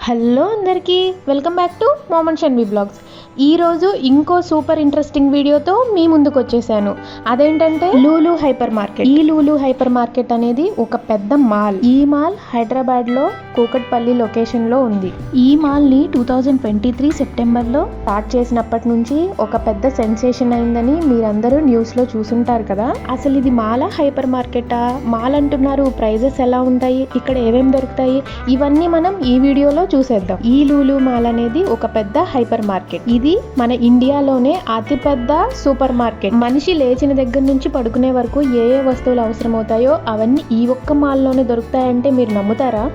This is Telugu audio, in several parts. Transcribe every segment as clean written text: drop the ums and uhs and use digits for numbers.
హలో అందరికీ welcome back to mom and Shanvi blogs. ఈరోజు ఇంకో సూపర్ ఇంట్రెస్టింగ్ వీడియోతో మీ ముందుకు వచ్చేసాను. అదేంటంటే లూలు హైపర్ మార్కెట్. ఈ లూలు హైపర్ మార్కెట్ అనేది ఒక పెద్ద మాల్. ఈ మాల్ హైదరాబాద్లో కూకట్పల్లి లొకేషన్లో ఉంది. ఈ మాల్ని 2023 సెప్టెంబర్లో స్టార్ట్ చేసినప్పటి నుంచి ఒక పెద్ద సెన్సేషన్ అయిందని మీరందరూ న్యూస్లో చూసుంటారు కదా. అసలు ఇది మాలా హైపర్ మార్కెటా? మాల్ అంటున్నారు, ప్రైజెస్ ఎలా ఉంటాయి, ఇక్కడ ఏమేమి దొరుకుతాయి, ఇవన్నీ మనం ఈ వీడియోలో చూసేద్దాం. ఈ లూలు మాల్ అనేది ఒక పెద్ద హైపర్ మార్కెట్. ఇది మన ఇండియాలోనే అతిపెద్ద సూపర్ మార్కెట్. మనిషి లేచిన దగ్గర నుంచి పడుకునే వరకు ఏ వస్తువులు అవసరమవుతాయో అవన్నీ ఈ ఒక్క మాల్లోనే దొరుకుతాయంటే మీరు నమ్ముతారా?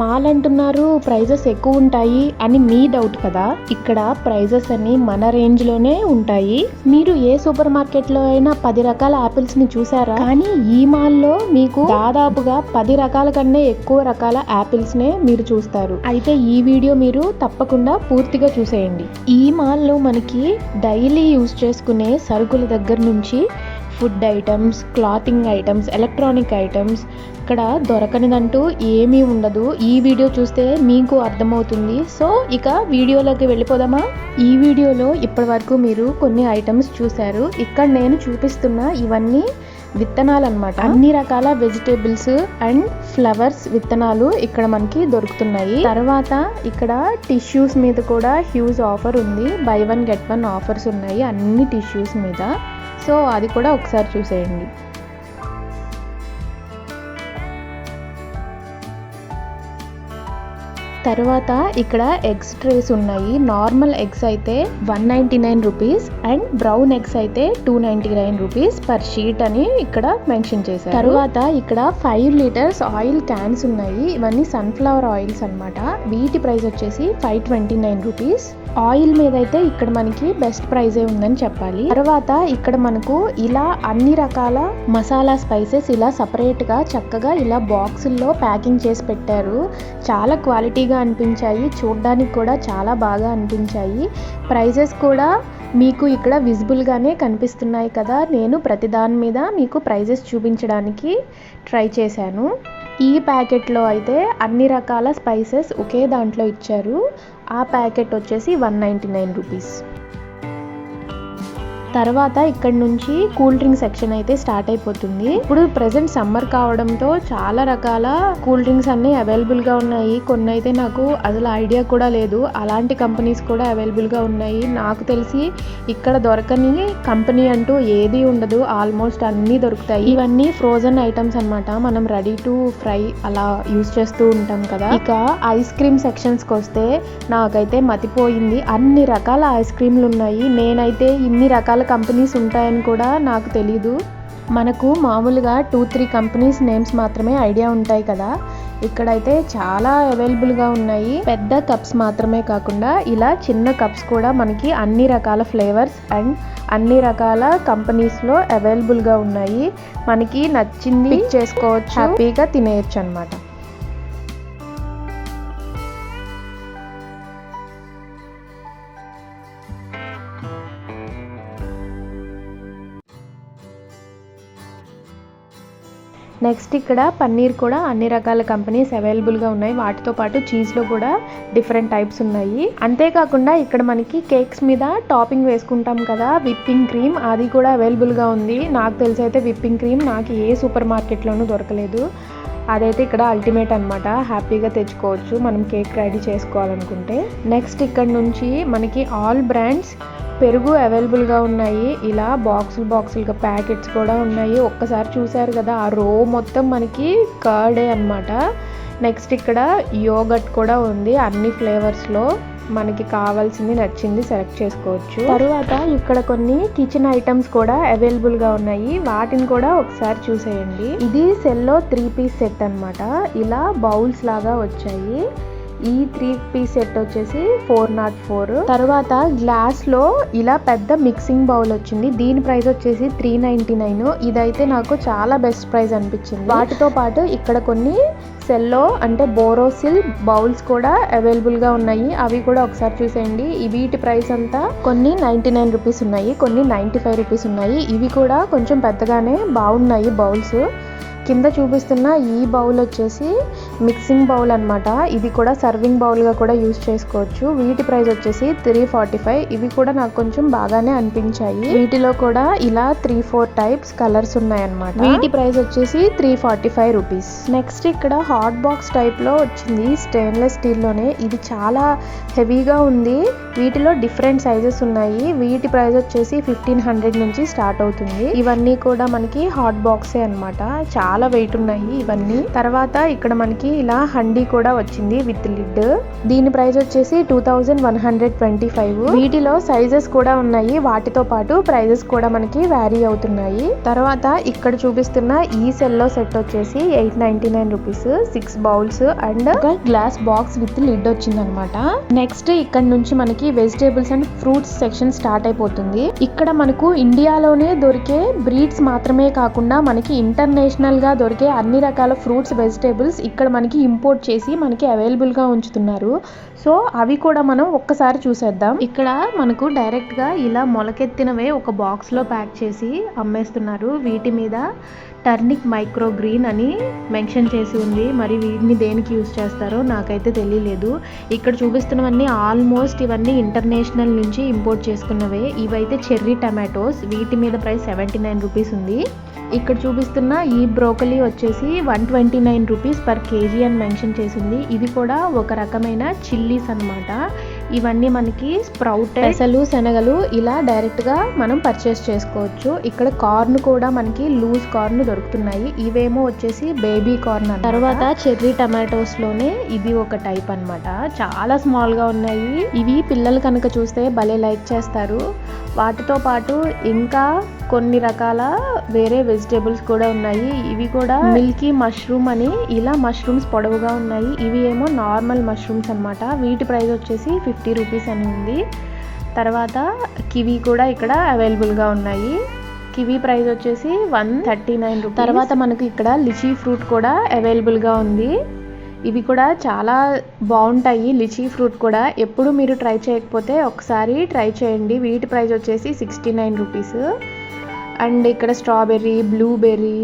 మాల్ అంటున్నారు, ప్రైజెస్ ఎక్కువ ఉంటాయి అని మీ డౌట్ కదా. ఇక్కడ ప్రైజెస్ అన్ని మన రేంజ్ లోనే ఉంటాయి. మీరు ఏ సూపర్ మార్కెట్ లో అయినా 10 రకాల యాపిల్స్ ని చూసారా? కానీ ఈ మాల్లో మీకు దాదాపుగా 10 రకాల కన్నా ఎక్కువ రకాల యాపిల్స్ నే మీరు చూస్తారు. అయితే ఈ వీడియో మీరు తప్పకుండా పూర్తిగా చూసేయండి. ఈ మాల్లో మనకి డైలీ యూజ్ చేసుకునే సరుకుల దగ్గర నుంచి food items, clothing items, electronic items ఇక్కడ దొరకనిదంటూ ఏమీ ఉండదు. ఈ వీడియో చూస్తే మీకు అర్థమవుతుంది. సో ఇక వీడియోలోకి వెళ్ళిపోదామా? ఈ వీడియోలో ఇప్పటి వరకు మీరు కొన్ని ఐటమ్స్ చూశారు. ఇక్కడ నేను చూపిస్తున్న ఇవన్నీ విత్తనాలు అన్నమాట. అన్ని రకాల వెజిటేబుల్స్ అండ్ ఫ్లవర్స్ విత్తనాలు ఇక్కడ మనకి దొరుకుతున్నాయి. తర్వాత ఇక్కడ టిష్యూస్ మీద కూడా హ్యూజ్ ఆఫర్ ఉంది. బై 1 get 1 ఆఫర్స్ ఉన్నాయి అన్ని టిష్యూస్ మీద. సో అది కూడా ఒకసారి చూసేయండి. తర్వాత ఇక్కడ ఎగ్స్ ట్రేస్ ఉన్నాయి. నార్మల్ ఎగ్స్ అయితే 199 రూపీస్ అండ్ బ్రౌన్ ఎగ్స్ అయితే 299 రూపీస్ పర్ షీట్ అని ఇక్కడ మెన్షన్ చేశారు. తర్వాత ఇక్కడ 5 లీటర్స్ ఆయిల్ క్యాన్స్ ఉన్నాయి. ఇవన్నీ సన్ఫ్లవర్ ఆయిల్స్ అన్నమాట. వీటి ప్రైస్ వచ్చేసి 529 రూపీస్. ఆయిల్ మీద అయితే ఇక్కడ మనకి బెస్ట్ ప్రైజే ఉందని చెప్పాలి. తర్వాత ఇక్కడ మనకు ఇలా అన్ని రకాల మసాలా స్పైసెస్ ఇలా సపరేట్ గా చక్కగా ఇలా బాక్సుల్లో ప్యాకింగ్ చేసి పెట్టారు. చాలా క్వాలిటీగా అనిపించాయి, చూడడానికి కూడా చాలా బాగా అనిపించాయి. ప్రైజెస్ కూడా మీకు ఇక్కడ విజిబుల్గానే కనిపిస్తున్నాయి కదా. నేను ప్రతి దాని మీద మీకు ప్రైజెస్ చూపించడానికి ట్రై చేశాను. ఈ ప్యాకెట్లో అయితే అన్ని రకాల స్పైసెస్ ఒకే దాంట్లో ఇచ్చారు. ఆ ప్యాకెట్ వచ్చేసి 199 రూపీస్. తర్వాత ఇక్కడ నుంచి కూల్ డ్రింక్ సెక్షన్ అయితే స్టార్ట్ అయిపోతుంది. ఇప్పుడు ప్రెసెంట్ సమ్మర్ కావడంతో చాలా రకాల కూల్ డ్రింక్స్ అన్ని అవైలబుల్ గా ఉన్నాయి. కొన్ని అయితే నాకు అసలు ఐడియా కూడా లేదు. అలాంటి కంపెనీస్ కూడా అవైలబుల్ గా ఉన్నాయి. నాకు తెలిసి ఇక్కడ దొరకని కంపెనీ అంటూ ఏది ఉండదు. ఆల్మోస్ట్ అన్ని దొరుకుతాయి. ఇవన్నీ ఫ్రోజన్ ఐటమ్స్ అన్నమాట. మనం రెడీ టు ఫ్రై అలా యూజ్ చేస్తూ ఉంటాం కదా. ఇక ఐస్ క్రీమ్ సెక్షన్స్ కి వస్తే నాకైతే మతిపోయింది. అన్ని రకాల ఐస్ క్రీమ్లు ఉన్నాయి. నేనైతే ఇన్ని రకాల కంపెనీస్ ఉంటాయని కూడా నాకు తెలీదు. మనకు మామూలుగా 2-3 కంపెనీస్ నేమ్స్ మాత్రమే ఐడియా ఉంటాయి కదా. ఇక్కడైతే చాలా అవైలబుల్గా ఉన్నాయి. పెద్ద కప్స్ మాత్రమే కాకుండా ఇలా చిన్న కప్స్ కూడా మనకి అన్ని రకాల ఫ్లేవర్స్ అండ్ అన్ని రకాల కంపెనీస్లో అవైలబుల్గా ఉన్నాయి. మనకి నచ్చింది పిక్ చేసుకోవచ్చు, హ్యాపీగా తినేయచ్చు అన్నమాట. నెక్స్ట్ ఇక్కడ పన్నీర్ కూడా అన్ని రకాల కంపెనీస్ అవైలబుల్గా ఉన్నాయి. వాటితో పాటు చీజ్లో కూడా డిఫరెంట్ టైప్స్ ఉన్నాయి. అంతేకాకుండా ఇక్కడ మనకి కేక్స్ మీద టాపింగ్ వేసుకుంటాం కదా, విప్పింగ్ క్రీమ్, అది కూడా అవైలబుల్గా ఉంది. నాకు తెలిసి అయితే విప్పింగ్ క్రీమ్ నాకు ఏ సూపర్ మార్కెట్లోనూ దొరకలేదు. అదైతే ఇక్కడ అల్టిమేట్ అన్నమాట. హ్యాపీగా తెచ్చుకోవచ్చు మనం కేక్ రెడీ చేసుకోవాలనుకుంటే. నెక్స్ట్ ఇక్కడ నుంచి మనకి ఆల్ బ్రాండ్స్ పెరుగు అవైలబుల్గా ఉన్నాయి. ఇలా బాక్సులుగా ప్యాకెట్స్ కూడా ఉన్నాయి. ఒక్కసారి చూసారు కదా, ఆ రో మొత్తం మనకి కర్డే అన్నమాట. నెక్స్ట్ ఇక్కడ యోగర్ట్ కూడా ఉంది. అన్ని ఫ్లేవర్స్లో మనకి కావాల్సింది నచ్చింది సెలెక్ట్ చేసుకోవచ్చు. తర్వాత ఇక్కడ కొన్ని కిచెన్ ఐటమ్స్ కూడా అవైలబుల్గా ఉన్నాయి. వాటిని కూడా ఒకసారి చూసేయండి. ఇది సెల్లో 3 పీస్ సెట్ అన్నమాట. ఇలా బౌల్స్ లాగా వచ్చాయి. ఈ 3 పీస్ సెట్ వచ్చేసి 404. తర్వాత గ్లాస్ లో ఇలా పెద్ద మిక్సింగ్ బౌల్ వచ్చింది. దీని ప్రైస్ వచ్చేసి 399. ఇదైతే నాకు చాలా బెస్ట్ ప్రైస్ అనిపించింది. వాటితో పాటు ఇక్కడ కొన్ని సెల్లో అంటే బోరోసిల్ బౌల్స్ కూడా అవైలబుల్ గా ఉన్నాయి. అవి కూడా ఒకసారి చూసేయండి. వీటి ప్రైస్ అంతా కొన్ని 99 రూపీస్ ఉన్నాయి, కొన్ని 95 రూపీస్ ఉన్నాయి. ఇవి కూడా కొంచెం పెద్దగానే బాగున్నాయి బౌల్స్. కింద చూపిస్తున్న ఈ బౌల్ వచ్చేసి మిక్సింగ్ బౌల్ అన్నమాట. ఇది కూడా సర్వింగ్ బౌల్గా కూడా యూజ్ చేసుకోవచ్చు. వీటి ప్రైస్ వచ్చేసి 345. ఇవి కూడా నాకు కొంచెం బాగానే అనిపించాయి. వీటిలో కూడా ఇలా 3-4 టైప్స్ కలర్స్ ఉన్నాయన్నమాట. వీటి ప్రైస్ వచ్చేసి 345 రూపీస్. నెక్స్ట్ ఇక్కడ హాట్ బాక్స్ టైప్ లో వచ్చింది, స్టెయిన్లెస్ స్టీల్ లోనే. ఇది చాలా హెవీగా ఉంది. వీటిలో డిఫరెంట్ సైజెస్ ఉన్నాయి. వీటి ప్రైస్ వచ్చేసి 1500 నుంచి స్టార్ట్ అవుతుంది. ఇవన్నీ కూడా మనకి హాట్ బాక్సే అన్నమాట. చాలా వెయిట్ ఉన్నాయి ఇవన్నీ. తర్వాత ఇక్కడ మనకి ఇలా హండీ కూడా వచ్చింది విత్ లిడ్. దీని ప్రైస్ వచ్చేసి 2125. వీటిలో సైజెస్ కూడా ఉన్నాయి. వాటితో పాటు ప్రైజెస్ కూడా మనకి వ్యారీ అవుతున్నాయి. తర్వాత ఇక్కడ చూపిస్తున్న ఈ సెల్లో సెట్ వచ్చేసి 899 రూపీస్. 6 బౌల్స్ అండ్ ఒక గ్లాస్ బాక్స్ విత్ లిడ్ వచ్చింది అనమాట. నెక్స్ట్ ఇక్కడ నుంచి మనకి vegetables and fruits section start అయిపోతుంది. ఇక్కడ మనకు ఇండియాలోనే దొరికే బ్రీడ్స్ మాత్రమే కాకుండా మనకి ఇంటర్నేషనల్ గా దొరికే అన్ని రకాల ఫ్రూట్స్, వెజిటేబుల్స్ ఇక్కడ మనకి ఇంపోర్ట్ చేసి మనకి అవైలబుల్ గా ఉంచుతున్నారు. సో అవి కూడా మనం ఒక్కసారి చూసేద్దాం. ఇక్కడ మనకు డైరెక్ట్ గా ఇలా మొలకెత్తినవే ఒక బాక్స్ లో ప్యాక్ చేసి అమ్మేస్తున్నారు. వీటి మీద టర్నిక్ మైక్రో గ్రీన్ అని మెన్షన్ చేసి ఉంది. మరి వీటిని దేనికి యూజ్ చేస్తారో నాకైతే తెలియలేదు. ఇక్కడ చూపిస్తున్నవన్నీ ఆల్మోస్ట్ ఇవన్నీ ఇంటర్నేషనల్ నుంచి ఇంపోర్ట్ చేసుకున్నవే. ఇవైతే చెర్రీ టమాటోస్. వీటి మీద ప్రైస్ 79 రూపీస్ ఉంది. ఇక్కడ చూపిస్తున్న ఈ బ్రోకలీ వచ్చేసి 129 రూపీస్ పర్ కేజీ అని మెన్షన్ చేసింది. ఇది కూడా ఒక రకమైన చిల్లీస్ అన్నమాట. ఇవన్నీ మనకి స్ప్రౌట్ పెసలు, శనగలు ఇలా డైరెక్ట్ గా మనం పర్చేస్ చేసుకోవచ్చు. ఇక్కడ కార్న్ కూడా మనకి లూజ్ కార్న్ దొరుకుతున్నాయి. ఇవేమో వచ్చేసి బేబీ కార్న్. తర్వాత చెర్రీ టమాటోస్ లోనే ఇది ఒక టైప్ అన్నమాట. చాలా స్మాల్ గా ఉన్నాయి. ఇవి పిల్లలు కనుక చూస్తే భలే లైక్ చేస్తారు. వాటితో పాటు ఇంకా కొన్ని రకాల వేరే వెజిటేబుల్స్ కూడా ఉన్నాయి. ఇవి కూడా మిల్కీ మష్రూమ్ అని ఇలా మష్రూమ్స్ పొడవుగా ఉన్నాయి. ఇవి ఏమో నార్మల్ మష్రూమ్స్ అన్నమాట. వీటి ప్రైస్ వచ్చేసి 50 రూపీస్ అని ఉంది. తర్వాత కివీ కూడా ఇక్కడ అవైలబుల్ గా ఉన్నాయి. కివీ ప్రైస్ వచ్చేసి 139 రూపీస్. తర్వాత మనకు ఇక్కడ లిచీ ఫ్రూట్ కూడా అవైలబుల్ గా ఉంది. ఇవి కూడా చాలా బాగుంటాయి. లిచీ ఫ్రూట్ కూడా ఎప్పుడు మీరు ట్రై చేయకపోతే ఒకసారి ట్రై చేయండి. వీటి ప్రైస్ వచ్చేసి 69 రూపీస్. అండ్ ఇక్కడ స్ట్రాబెర్రీ, బ్లూబెర్రీ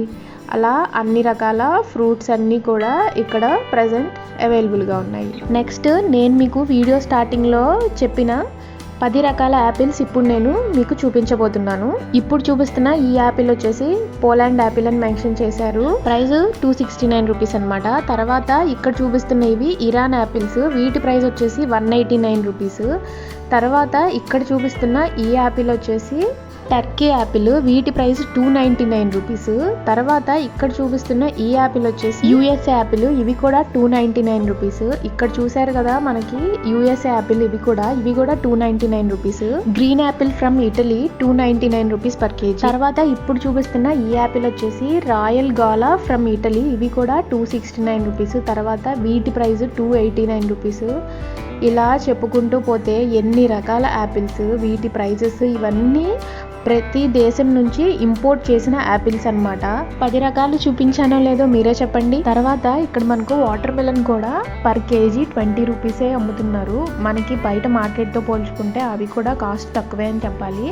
అలా అన్ని రకాల ఫ్రూట్స్ అన్నీ కూడా ఇక్కడ ప్రజెంట్ అవైలబుల్గా ఉన్నాయి. నెక్స్ట్ నేను మీకు వీడియో స్టార్టింగ్లో చెప్పిన 10 రకాల యాపిల్స్ ఇప్పుడు నేను మీకు చూపించబోతున్నాను. ఇప్పుడు చూపిస్తున్న ఈ యాపిల్ వచ్చేసి పోలాండ్ యాపిల్ అని మెన్షన్ చేశారు. ప్రైస్ 269 రూపీస్ అనమాట. తర్వాత ఇక్కడ చూపిస్తున్న ఇవి ఇరాన్ యాపిల్స్. వీటి ప్రైస్ వచ్చేసి 189 రూపీస్. తర్వాత ఇక్కడ చూపిస్తున్న ఈ యాపిల్ వచ్చేసి టర్కీ యాపిల్. వీటి ప్రైస్ 299 రూపీస్. తర్వాత ఇక్కడ చూపిస్తున్న ఈ యాపిల్ వచ్చేసి యుఎస్ఏ యాపిల్. ఇవి కూడా 299 రూపీస్. ఇక్కడ చూసారు కదా మనకి యుఎస్ఏ యాపిల్. ఇవి కూడా 299 rupees. Green Apple from Italy 299 rupees per KG. తర్వాత ఇప్పుడు చూపిస్తున్న ఈ యాపిల్ వచ్చేసి రాయల్ గాలా ఫ్రమ్ ఇటలీ. ఇవి కూడా 269 రూపీస్. తర్వాత వీటి ప్రైస్ 289 రూపీస్. ఇలా చెప్పుకుంటూ పోతే ఎన్ని రకాల యాపిల్స్, వీటి ప్రైజెస్ ఇవన్నీ ప్రతి దేశం నుంచి ఇంపోర్ట్ చేసిన యాపిల్స్ అన్నమాట. 10 రకాలు చూపించానో లేదో మీరే చెప్పండి. తర్వాత ఇక్కడ మనకు వాటర్ మెలన్ కూడా పర్ కేజీ 20 రూపీసే అమ్ముతున్నారు. మనకి బయట మార్కెట్తో పోల్చుకుంటే అవి కూడా కాస్ట్ తక్కువే అని చెప్పాలి.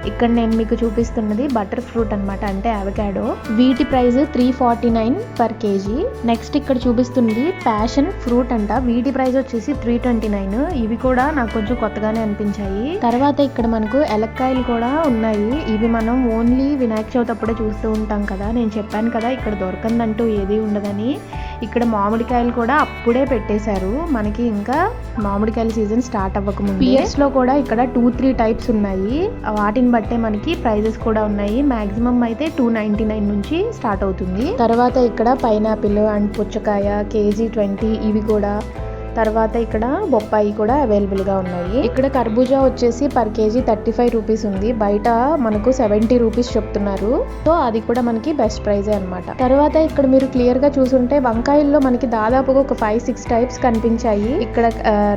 ఇక్కడ నేను మీకు చూపిస్తున్నది బటర్ ఫ్రూట్ అన్నమాట, అంటే అవకాడో. వీటి ప్రైస్ 349 పర్ కేజీ. నెక్స్ట్ ఇక్కడ చూపిస్తుంది ప్యాషన్ ఫ్రూట్ అంట. వీటి ప్రైస్ వచ్చేసి 329. ఇవి కూడా నాకు కొంచెం కొత్తగానే అనిపించాయి. తర్వాత ఇక్కడ మనకు ఎలక్కాయలు కూడా ఉన్నాయి. ఇవి మనం ఓన్లీ వినాయక చవితి అప్పుడే చూస్తూ ఉంటాం కదా. నేను చెప్పాను కదా ఇక్కడ దొరకందంటూ ఏది ఉండదని. ఇక్కడ మామిడికాయలు కూడా అప్పుడే పెట్టేశారు మనకి, ఇంకా మామిడికాయల సీజన్ స్టార్ట్ అవ్వకముందు. పియర్స్ లో కూడా ఇక్కడ 2-3 టైప్స్ ఉన్నాయి. వాటిని బట్టే మనకి ప్రైజెస్ కూడా ఉన్నాయి. మాక్సిమం అయితే 299 నుంచి స్టార్ట్ అవుతుంది. తర్వాత ఇక్కడ పైనాపిల్ అండ్ పుచ్చకాయ కేజీ 20 ఇవి కూడా. తర్వాత ఇక్కడ బొప్పాయి కూడా అవైలబుల్గా ఉన్నాయి. ఇక్కడ కర్బూజా వచ్చేసి పర్ కేజీ 35 రూపీస్ ఉంది. బయట మనకు 70 రూపీస్ చెప్తున్నారు. సో అది కూడా మనకి బెస్ట్ ప్రైజే అనమాట. తర్వాత ఇక్కడ మీరు క్లియర్గా చూసుంటే వంకాయల్లో మనకి దాదాపుగా ఒక 5-6 టైప్స్ కనిపించాయి. ఇక్కడ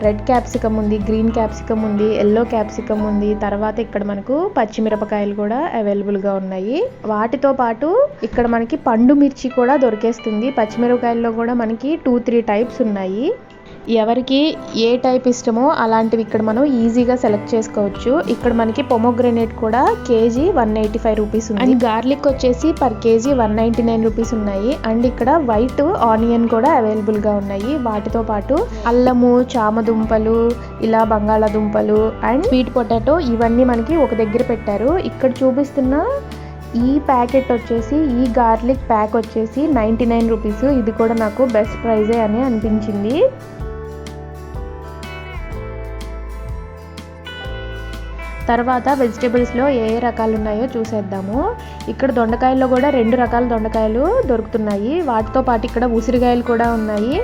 రెడ్ క్యాప్సికమ్ ఉంది, గ్రీన్ క్యాప్సికమ్ ఉంది, ఎల్లో క్యాప్సికమ్ ఉంది. తర్వాత ఇక్కడ మనకు పచ్చిమిరపకాయలు కూడా అవైలబుల్గా ఉన్నాయి. వాటితో పాటు ఇక్కడ మనకి పండు మిర్చి కూడా దొరికేస్తుంది. పచ్చిమిరపకాయల్లో కూడా మనకి 2-3 టైప్స్ ఉన్నాయి. ఎవరికి ఏ టైప్ ఇష్టమో అలాంటివి ఇక్కడ మనం ఈజీగా సెలెక్ట్ చేసుకోవచ్చు. ఇక్కడ మనకి పొమోగ్రనేట్ కూడా కేజీ 185 రూపీస్ ఉంది. అండ్ గార్లిక్ వచ్చేసి పర్ కేజీ 199 రూపీస్ ఉన్నాయి. అండ్ ఇక్కడ వైట్ ఆనియన్ కూడా అవైలబుల్గా ఉన్నాయి. వాటితో పాటు అల్లము, చామదుంపలు, ఇలా బంగాళాదుంపలు అండ్ స్వీట్ పొటాటో ఇవన్నీ మనకి ఒక దగ్గర పెట్టారు. ఇక్కడ చూపిస్తున్న ఈ ప్యాకెట్ వచ్చేసి, ఈ గార్లిక్ ప్యాక్ వచ్చేసి 99 రూపీస్. ఇది కూడా నాకు బెస్ట్ ప్రైజే అని అనిపించింది. తర్వాత వెజిటేబుల్స్లో ఏ రకాలు ఉన్నాయో చూసేద్దాము. ఇక్కడ దొండకాయల్లో కూడా 2 రకాల దొండకాయలు దొరుకుతున్నాయి. వాటితో పాటు ఇక్కడ ఉసిరికాయలు కూడా ఉన్నాయి.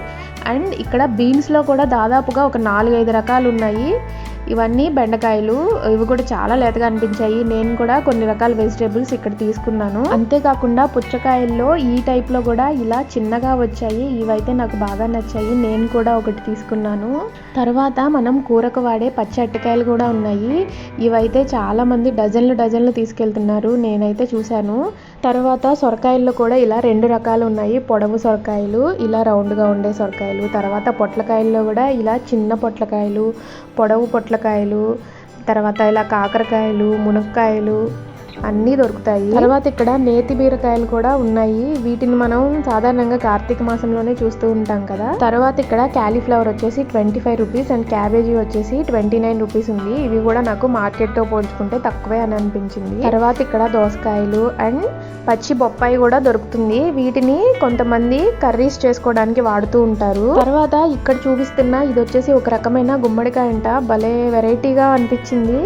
అండ్ ఇక్కడ బీన్స్లో కూడా దాదాపుగా ఒక 4-5 రకాలు ఉన్నాయి. ఇవన్నీ బెండకాయలు, ఇవి కూడా చాలా లేతగా అనిపించాయి. నేను కూడా కొన్ని రకాల వెజిటేబుల్స్ ఇక్కడ తీసుకున్నాను. అంతేకాకుండా పుచ్చకాయల్లో ఈ టైప్లో కూడా ఇలా చిన్నగా వచ్చాయి. ఇవైతే నాకు బాగా నచ్చాయి. నేను కూడా ఒకటి తీసుకున్నాను. తర్వాత మనం కూరకు వాడే పచ్చి అరటికాయలు కూడా ఉన్నాయి. ఇవైతే చాలా మంది డజన్లు తీసుకెళ్తున్నారు, నేనైతే చూశాను. తర్వాత సొరకాయల్లో కూడా ఇలా 2 రకాలు ఉన్నాయి. పొడవు సొరకాయలు, ఇలా రౌండ్గా ఉండే సొరకాయలు. తర్వాత పొట్లకాయల్లో కూడా ఇలా చిన్న పొట్లకాయలు, పొడవు పొట్లకాయలు, తర్వాత ఇలా కాకరకాయలు, మునక్కాయలు అన్నీ దొరుకుతాయి. తర్వాత ఇక్కడ నేతి బీరకాయలు కూడా ఉన్నాయి. వీటిని మనం సాధారణంగా కార్తీక మాసంలోనే చూస్తూ ఉంటాం కదా. తర్వాత ఇక్కడ క్యాలీఫ్లవర్ వచ్చేసి 25 రూపీస్ అండ్ క్యాబేజీ వచ్చేసి 29 రూపీస్ ఉంది. ఇవి కూడా నాకు మార్కెట్తో పోల్చుకుంటే తక్కువే అని అనిపించింది. తర్వాత ఇక్కడ దోసకాయలు అండ్ పచ్చి బొప్పాయి కూడా దొరుకుతుంది. వీటిని కొంతమంది కర్రీస్ చేసుకోవడానికి వాడుతూ ఉంటారు. తర్వాత ఇక్కడ చూపిస్తున్న ఇది వచ్చేసి ఒక రకమైన గుమ్మడికాయ అంట, భలే వెరైటీగా అనిపించింది.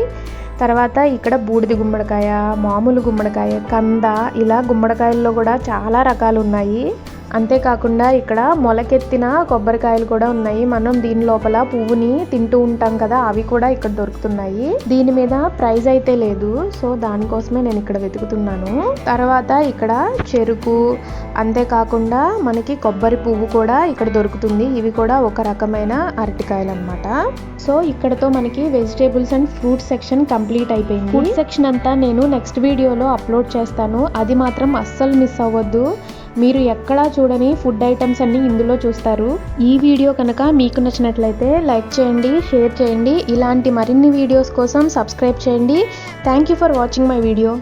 తర్వాత ఇక్కడ బూడిది గుమ్మడికాయ, మామూలు గుమ్మడికాయ, కంద, ఇలా గుమ్మడికాయల్లో కూడా చాలా రకాలు ఉన్నాయి. అంతేకాకుండా ఇక్కడ మొలకెత్తిన కొబ్బరికాయలు కూడా ఉన్నాయి. మనం దీని లోపల పువ్వుని తింటూ ఉంటాం కదా, అవి కూడా ఇక్కడ దొరుకుతున్నాయి. దీని మీద ప్రైస్ అయితే లేదు, సో దానికోసమే నేను ఇక్కడ వెతుకుతున్నాను. తర్వాత ఇక్కడ చెరుకు, అంతేకాకుండా మనకి కొబ్బరి పువ్వు కూడా ఇక్కడ దొరుకుతుంది. ఇవి కూడా ఒక రకమైన అరటికాయలు అన్నమాట. సో ఇక్కడతో మనకి vegetables and fruit section complete అయిపోయింది. ఫుడ్ సెక్షన్ అంతా నేను నెక్స్ట్ వీడియోలో అప్లోడ్ చేస్తాను, అది మాత్రం అస్సలు మిస్ అవ్వద్దు. మీరు ఎక్కడా చూడని ఫుడ్ ఐటమ్స్ అన్నీ ఇందులో చూస్తారు. ఈ వీడియో కనుక మీకు నచ్చినట్లయితే లైక్ చేయండి, షేర్ చేయండి. ఇలాంటి మరిన్ని వీడియోస్ కోసం సబ్స్క్రైబ్ చేయండి. Thank you for watching my video.